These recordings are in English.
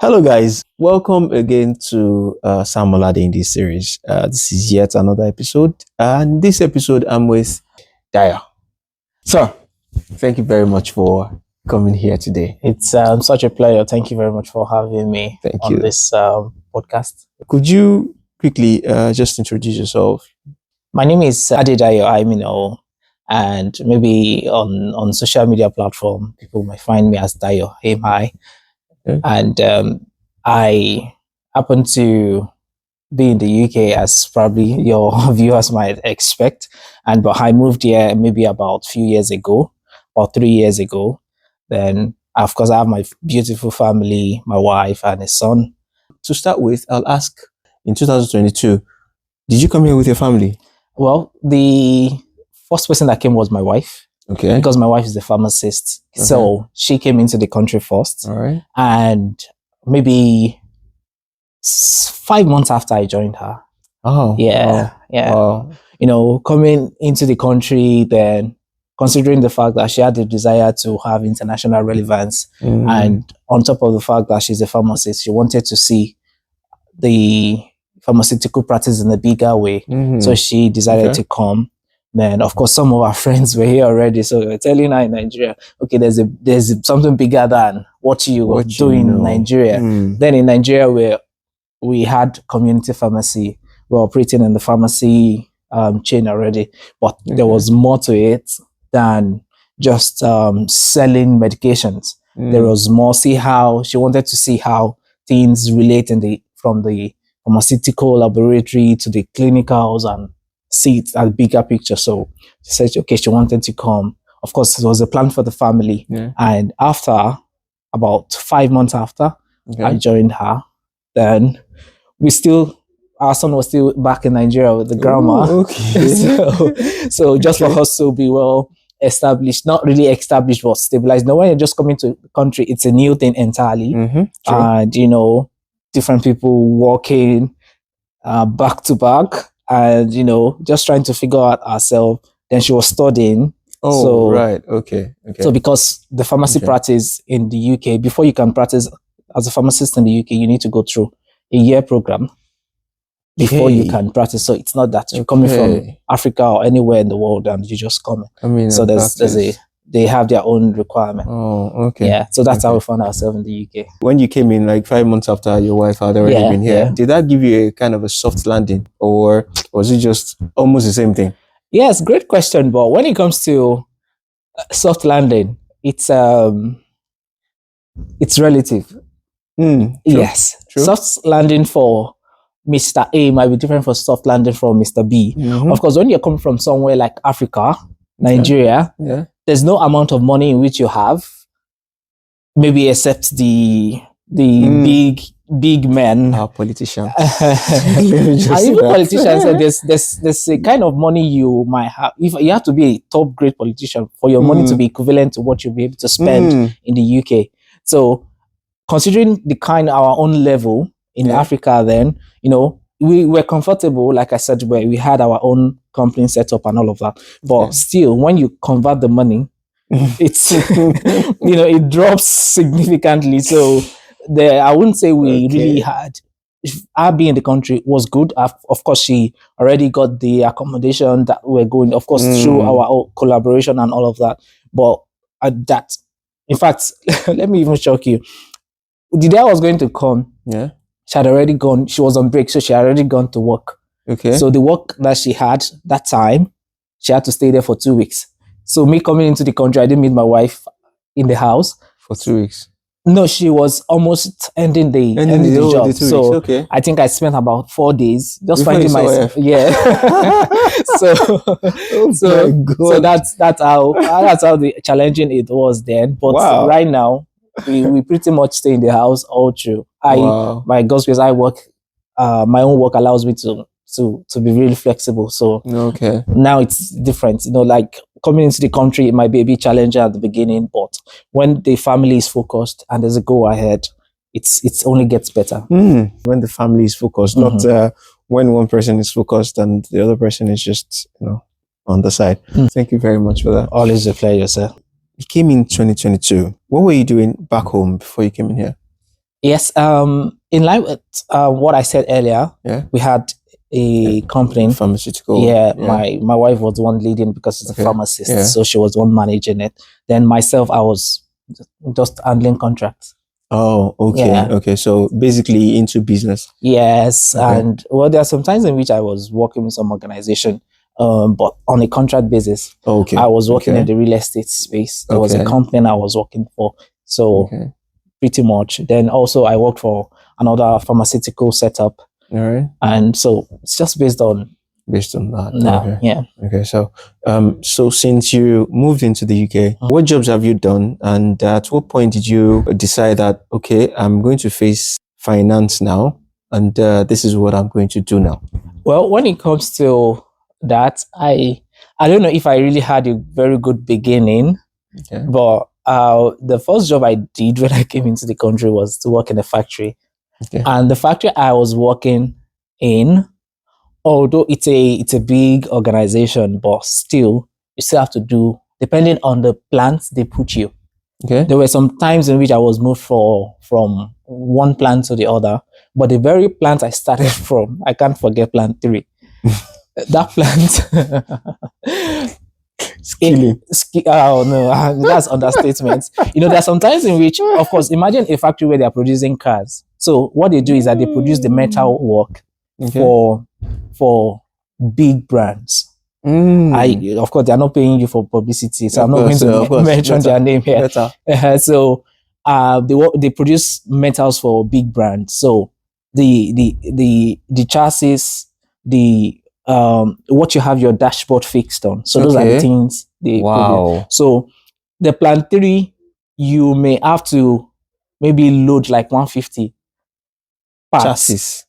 Hello, guys. Welcome again to Sam Oladeinde Series. This is yet another episode. And this episode, I'm with Dayo. Sir, thank you very much for coming here today. It's such a pleasure. Thank you very much for having me on this podcast. Could you quickly just introduce yourself? My name is Dayo, and maybe on social media platform, people might find me as Dayo. Hey, hi. Okay. And I happen to be in the UK, as probably your viewers might expect. But I moved here maybe about a few years ago, or 3 years ago. Then, of course, I have my beautiful family, my wife and a son. To start with, I'll ask, in 2022, did you come here with your family? Well, the first person that came was my wife. Okay. Because my wife is a pharmacist. Okay. So she came into the country first. All right. And maybe 5 months after I joined her. Oh. Yeah. Wow. Yeah. Wow. You know, coming into the country, then considering the fact that she had the desire to have international relevance, and on top of the fact that she's a pharmacist, she wanted to see the pharmaceutical practice in a bigger way. So she decided to come. Then, of course, some of our friends were here already. So we're telling her in Nigeria, okay, there's something bigger than what you were doing in Nigeria. Then in Nigeria, where we had community pharmacy, we're operating in the pharmacy chain already, but there was more to it than just selling medications. There was more. She wanted to see how things relate from the pharmaceutical laboratory to the clinicals and see it as a bigger picture. So she said, okay, she wanted to come. Of course, it was a plan for the family. And after about 5 months after I joined her, then our son was still back in Nigeria with the grandma. So just for us to be well established, not really established, but stabilized. Now, when you're just coming to the country, it's a new thing entirely. And, you know, different people working back to back and, you know, just trying to figure out ourselves. Then she was studying. Right. Okay. So because the pharmacy practice in the UK, before you can practice as a pharmacist in the UK, you need to go through a year program before you can practice. So it's not that you're coming from Africa or anywhere in the world and you just come. So they have their own requirement. Yeah. So that's how we found ourselves in the UK. When you came in like 5 months after your wife had already been here, did that give you a kind of a soft landing, or was it just almost the same thing? Yes, great question. But when it comes to soft landing, it's relative. Yes. True. Soft landing for Mr. A might be different from soft landing for Mr. B. Of course, when you're coming from somewhere like Africa, Nigeria, there's no amount of money in which you have, maybe except the big men. Our politicians. Even politicians, there's a kind of money you might have. If you have to be a top grade politician for your money to be equivalent to what you'll be able to spend in the UK. So considering the kind of our own level in Africa, then, you know, we were comfortable, like I said, where we had our own company set up and all of that. But still, when you convert the money, it's, you know, it drops significantly. So I wouldn't say we really had, our being in the country was good. Of course, she already got the accommodation that we're going, of course, through our own collaboration and all of that. But in fact, let me even shock you. The day I was going to come, she had already gone. She was on break, so she had already gone to work. So the work that she had that time, she had to stay there for 2 weeks. So me coming into the country, I didn't meet my wife in the house. For 2 weeks? No, she was almost ending the job. So I think I spent about 4 days just finding myself. So that's how challenging it was then. But right now, we pretty much stay in the house all through. My God's grace, I work. My own work allows me to be really flexible. So now it's different. You know, like coming into the country, it might be a bit challenging at the beginning, but when the family is focused and there's a go ahead, it's only gets better. When the family is focused, not when one person is focused and the other person is just, you know, on the side. Thank you very much for that. Always a pleasure, sir. You came in 2022. What were you doing back home before you came in here? Yes. In line with what I said earlier, Yeah. we had a company. Pharmaceutical. Yeah, my wife was the one leading because she's a pharmacist, so she was the one managing it. Then myself, I was just handling contracts. Oh, okay, Yeah. okay. So basically into business. Yes, Okay. and well, there are some times in which I was working with some organization, but on a contract basis. Okay. I was working in the real estate space. There was a company I was working for, so pretty much. Then also I worked for another pharmaceutical setup. All right. And so it's just based on that. Okay. Yeah. Okay. So, so since you moved into the UK, what jobs have you done? And at what point did you decide that, okay, I'm going to face finance now, and this is what I'm going to do now? Well, when it comes to that, I don't know if I really had a very good beginning, but the first job I did when I came into the country was to work in a factory. And the factory I was working in, although it's a big organization, but still you still have to do, depending on the plants they put you. There were some times in which I was moved from one plant to the other, but the very plant I started from, I can't forget plant 3. That plant oh no, that's understatement. There are some times in which, of course, imagine a factory where they are producing cars. So what they do is that they produce the metal work for big brands. Of course, they are not paying you for publicity, so I'm not going to mention their name here. So they produce metals for big brands. So the chassis, the what you have your dashboard fixed on. So those are the things they produce. So the plant 3, you may have to maybe load like 150 parts. Chassis.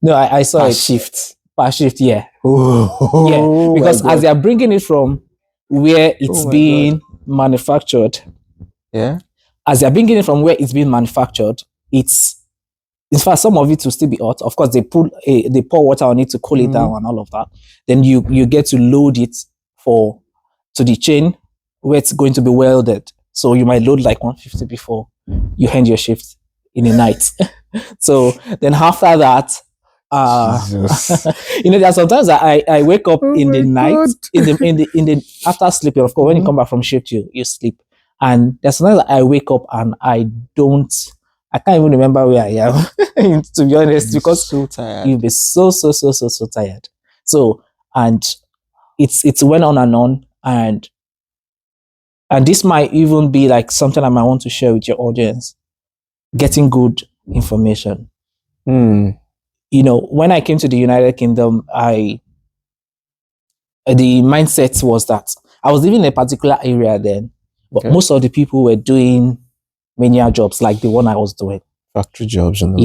No, I saw it. Per shift, yeah. Yeah, because as they are bringing it from where it's being manufactured, as they are bringing it from where it's being manufactured, it's, in fact, some of it will still be hot. Of course, they pour water on it to cool it down and all of that. Then you get to load it to the chain where it's going to be welded. So you might load like 150 before you end your shift in the night. So then after that, there are sometimes I wake up in the night, in the after sleeping. Of course, when you come back from shift, you sleep. And there's sometimes I wake up and I can't even remember where I am, to be honest, because so tired. You'll be so tired. So, and it's went on, and this might even be like something I might want to share with your audience. Getting good information. When I came to the United Kingdom, the mindset was that I was living in a particular area then, but most of the people were doing menial jobs like the one I was doing. Factory jobs. And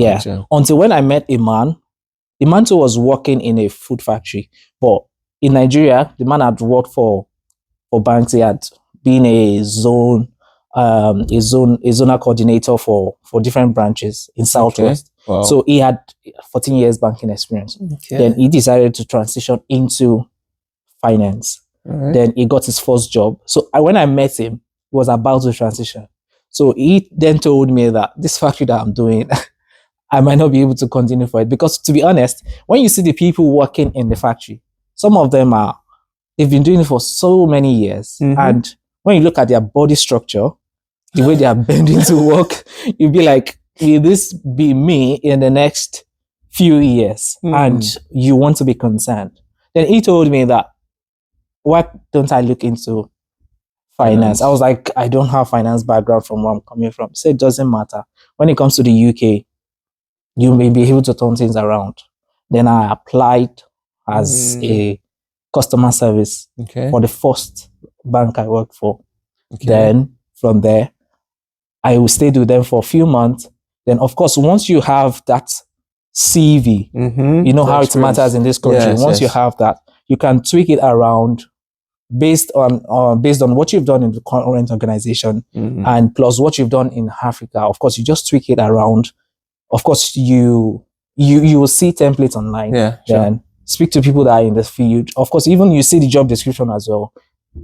until when I met a man. The man too was working in a food factory, but in Nigeria, the man had worked for banks. He had been a zonal coordinator for different branches in Southwest. Wow. So he had 14 years banking experience. Then he decided to transition into finance. Then he got his first job. So when I met him, he was about to transition. So he then told me that this factory that I'm doing, I might not be able to continue for it. Because to be honest, when you see the people working in the factory, some of them they've been doing it for so many years. And when you look at their body structure, the way they are bending to work, you'll be like, will this be me in the next few years? And you want to be concerned. Then he told me that, why don't I look into finance? I was like, I don't have finance background from where I'm coming from. He said, it doesn't matter. When it comes to the UK, you may be able to turn things around. Then I applied as a customer service for the first bank I worked for. Then from there, I will stay with them for a few months. Then, of course, once you have that CV, you know how it matters in this country. Once you have that, you can tweak it around based on what you've done in the current organization and plus what you've done in Africa. Of course, you just tweak it around. Of course, you will see templates online. Then speak to people that are in the field. Of course, even you see the job description as well.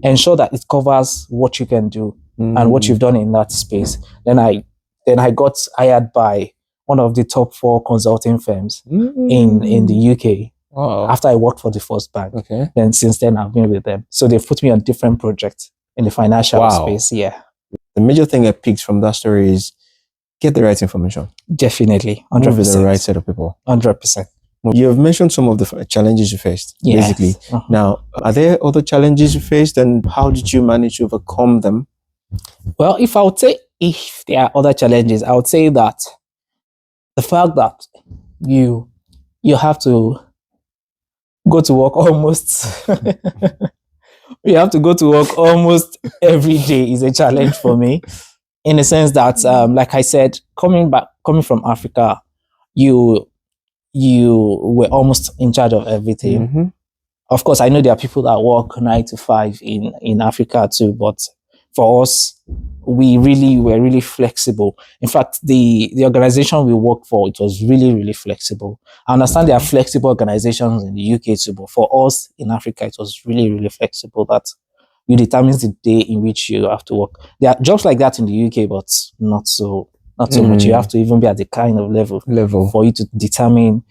Ensure that it covers what you can do. and what you've done in that space. Then I got hired by one of the top 4 consulting firms in the UK. Wow. After I worked for the first bank. Okay. Then since then I've been with them. So they've put me on different projects in the financial space. Yeah. The major thing I picked from that story is get the right information. Definitely. 100%. Move with the right set of people. 100%. You have mentioned some of the challenges you faced, Yes. basically. Now, are there other challenges you faced, and how did you manage to overcome them? Well, if there are other challenges, I would say that the fact that you have to go to work almost you have to go to work almost every day is a challenge for me, in the sense that like I said, coming from Africa, you were almost in charge of everything. Of course, I know there are people that work 9 to 5 in Africa too, but for us, we were really flexible. In fact, the organization we worked for, it was really, really flexible. I understand there are flexible organizations in the UK too, but for us in Africa, it was really, really flexible, that you determine the day in which you have to work. There are jobs like that in the UK, but not so much. You have to even be at the kind of level for you to determine.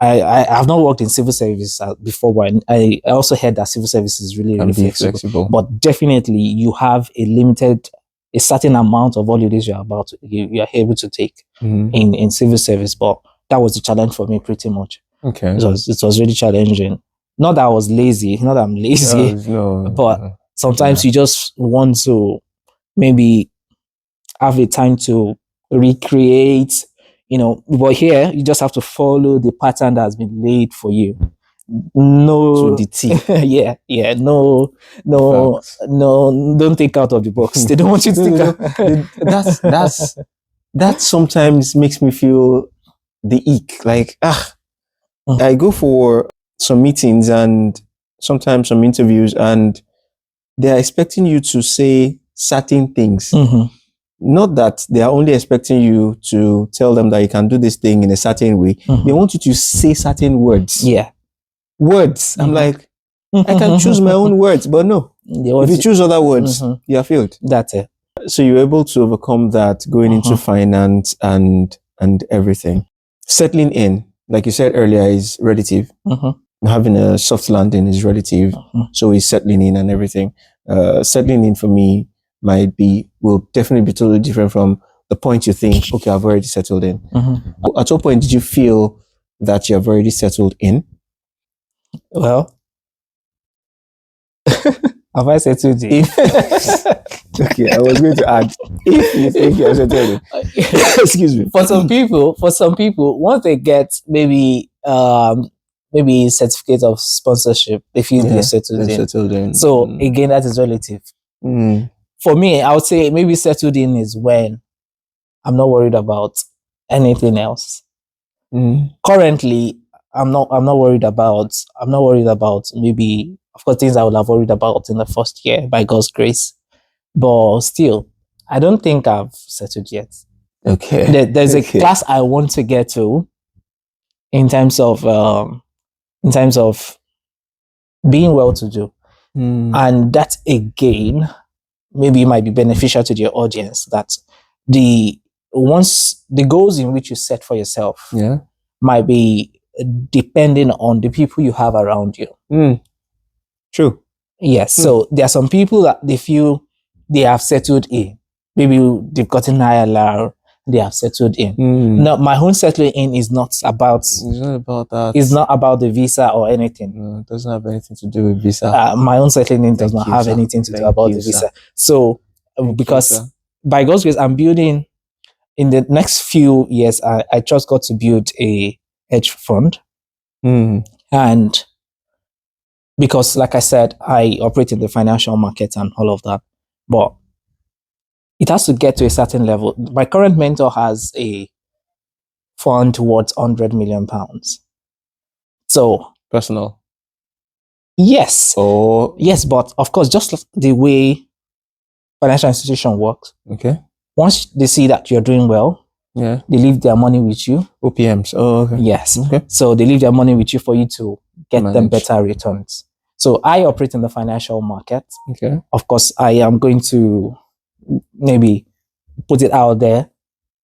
I have not worked in civil service before, but I also heard that civil service is really, really flexible. But definitely, you have a certain amount of holidays you are able to take in civil service. But that was the challenge for me, pretty much. Okay, it was really challenging. Not that I was lazy, not that I'm lazy, but sometimes you just want to maybe have a time to recreate. But here you just have to follow the pattern that has been laid for you. No, to the T. yeah. No, don't think out of the box. They don't want you to think out. That sometimes makes me feel the ick. Like, I go for some meetings and sometimes some interviews, and they're expecting you to say certain things. Not that they are only expecting you to tell them that you can do this thing in a certain way. They want you to say certain words. Yeah. Words. I'm like, I can choose my own words, but no. If you choose other words, you are failed. That's it. So you're able to overcome that going into finance and everything. Settling in, like you said earlier, is relative. Having a soft landing is relative. So is settling in and everything. Settling in for me will definitely be totally different from the point you think, okay, I've already settled in. At what point did you feel that you have already settled in? Well, have I settled in? Okay, I was going to add, if you think you have settled in. Excuse me. For some people, once they get maybe certificate of sponsorship, they feel they're settled in. So again, that is relative. For me, I would say maybe settled in is when I'm not worried about anything else. Currently, I'm not worried about maybe, of course, things I would have worried about in the first year by God's grace. But still, I don't think I've settled yet. Okay. There's a class I want to get to in terms of being well-to-do. And that again, maybe it might be beneficial to your audience, that the goals in which you set for yourself might be depending on the people you have around you. True. Yes. So there are some people that they feel they have settled in. Maybe they've gotten ILR, they have settled in. Now, my own settling in is not about. It's not about that. It's not about the visa or anything. No, it doesn't have anything to do with visa. My own settling in does not have anything to do about the visa. So, because by God's grace, I'm building in the next few years. I just got to build a hedge fund, and because, like I said, I operate in the financial market and all of that, but it has to get to a certain level. My current mentor has a fund worth £100 million. So personal. Yes. Oh. Yes, but of course, just the way financial institution works. Okay. Once they see that you're doing well, they leave their money with you. OPMs. Oh, okay. Yes. Okay. So they leave their money with you for you to get them better returns. So I operate in the financial market. Okay. Of course, I am going to maybe put it out there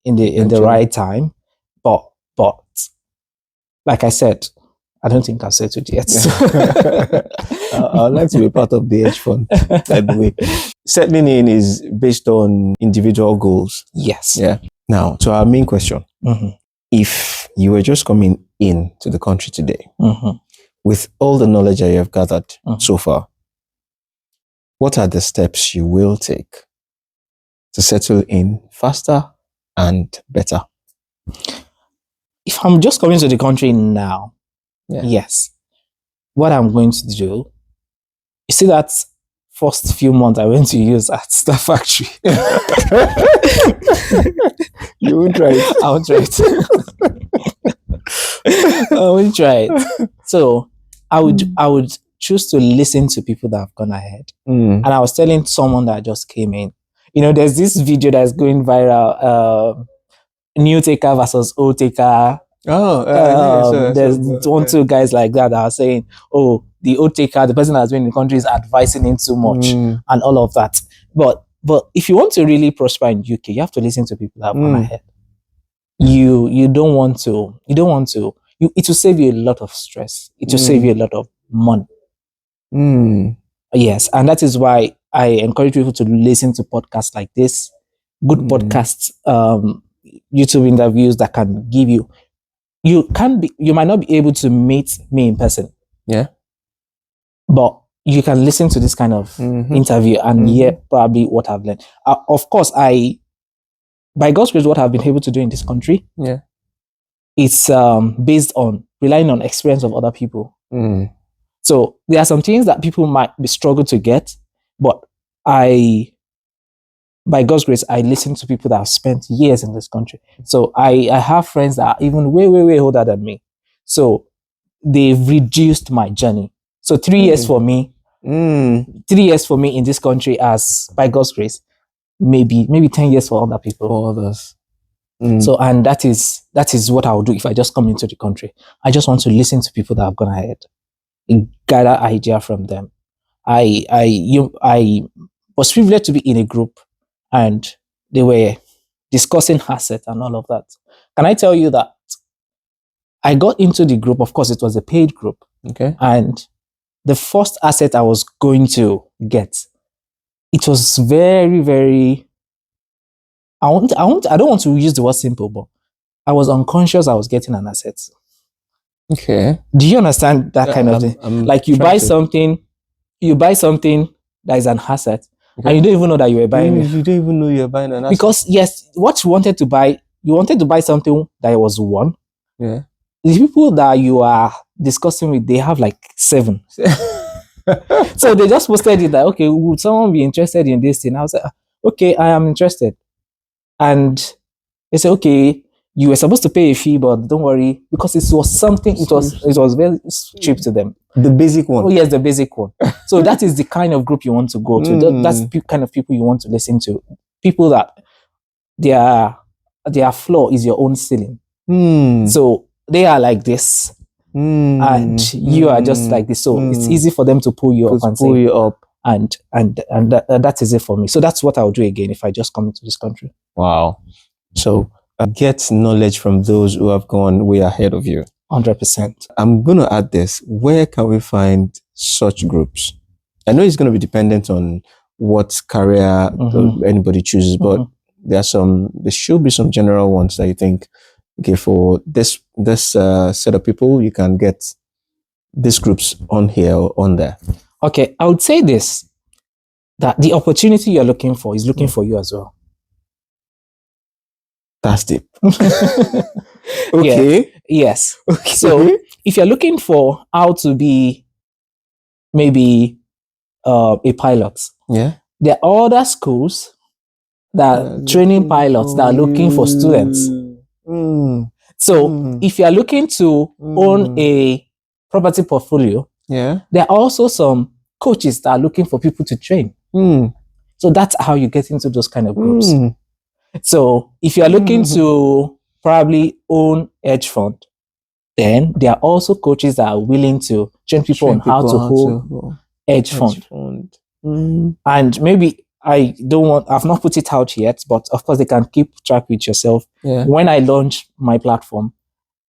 in the right time. But like I said, I don't think I've settled yet. I'd like to be part of the hedge fund, by the way. Settling in is based on individual goals. Yes. Yeah. Now, to our main question. Mm-hmm. If you were just coming in to the country today, Mm-hmm. with all the knowledge that you have gathered Mm-hmm. so far, what are the steps you will take to settle in faster and better? If I'm just coming to the country now, yes, what I'm going to do, you see that first few months I went to use at Star Factory. You won't try it. I won't try it. I won't try it. So I would choose to listen to people that have gone ahead. And I was telling someone that just came in, there's this video that's going viral, new taker versus old taker. There's two guys like that are saying, oh, the old taker, the person that's been in the country is advising him too much and all of that. But if you want to really prosper in UK, you have to listen to people that have gone ahead. You don't want to, it will save you a lot of stress. It will save you a lot of money. Yes. And that is why I encourage people to listen to podcasts like this, good podcasts, YouTube interviews that can give you, you might not be able to meet me in person. Yeah. But you can listen to this kind of interview and hear probably what I've learned. Of course, by God's grace, what I've been able to do in this country, it's based on relying on experience of other people. So there are some things that people might be struggle to get, but by God's grace, I listen to people that have spent years in this country. So I have friends that are even way, way, way older than me. So they've reduced my journey. So 3 years for me, 3 years for me in this country, as by God's grace, maybe 10 years for other people. For others. So, and that is what I would do if I just come into the country. I just want to listen to people that have gone ahead and gather idea from them. I was privileged to be in a group and they were discussing assets and all of that. Can I tell you that I got into the group? Of course, it was a paid group. Okay. And the first asset I was going to get, it was very, very, I don't want to use the word simple, but I was unconscious I was getting an asset. Okay. Do you understand that kind of thing? Like you buy something that is an asset, and you don't even know that you were buying it. You don't even know you're buying an asset. Because yes, what you wanted to buy something that was one. Yeah. The people that you are discussing with, they have like 7. So they just posted it that, okay, would someone be interested in this thing? I was like, okay, I am interested. And they said, okay, you were supposed to pay a fee, but don't worry, because it was something, it was very cheap to them. The basic one. Oh yes, the basic one. So that is the kind of group you want to go to. That's the kind of people you want to listen to. People that their floor is your own ceiling. So they are like this, and you are just like this. So it's easy for them to pull you up and that is it for me. So that's what I would do again if I just come into this country. Wow. So get knowledge from those who have gone way ahead of you. 100%. I'm going to add this. Where can we find such groups? I know it's going to be dependent on what career anybody chooses, but there should be some general ones that you think, okay, for this set of people, you can get these groups on here or on there. Okay, I would say this, that the opportunity you're looking for is looking for you as well. That's deep. Okay. Yeah. Yes. Okay. So if you're looking for how to be maybe a pilot, there are other schools that are training pilots that are looking for students. So if you're looking to own a property portfolio, there are also some coaches that are looking for people to train. So that's how you get into those kind of groups. So if you're looking to probably own hedge fund, then there are also coaches that are willing to train people on how to hold hedge fund. And maybe I've not put it out yet, but of course they can keep track with yourself. Yeah. When I launch my platform,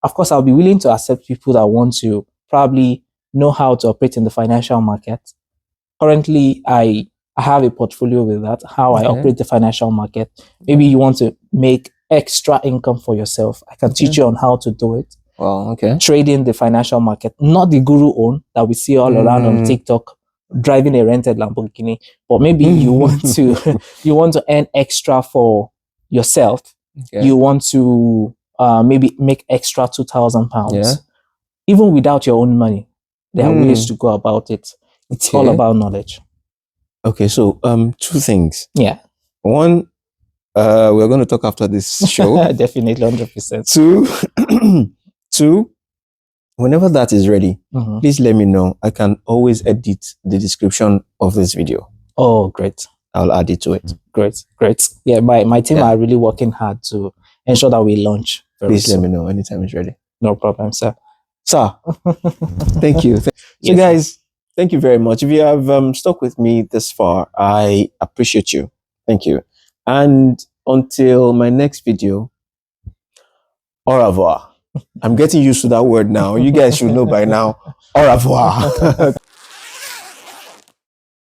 of course, I'll be willing to accept people that want to probably know how to operate in the financial market. Currently, I have a portfolio with that, how I Okay. operate the financial market. Maybe you want to make extra income for yourself. I can teach you on how to do it. Well, okay. Trading the financial market, not the guru own that we see all around on TikTok, driving a rented Lamborghini, but maybe you want to you want to earn extra for yourself. Okay. You want to maybe make extra £2,000, Yeah. even without your own money. There are ways to go about it. It's all Okay. about knowledge. Okay, so two things. Yeah, One, we're going to talk after this show. definitely 100%. Two, whenever that is ready, Mhm. please let me know. I can always edit the description of this video. Oh, great. I'll add it to it. Great. Yeah, my team Yeah. are really working hard to ensure that we launch very Please let soon. me know anytime it's ready. No problem, sir. Sir, thank you. So Yes, guys, thank you very much. If you have stuck with me this far, I appreciate you. Thank you. And until my next video, au revoir. I'm getting used to that word now. You guys should know by now. Au revoir.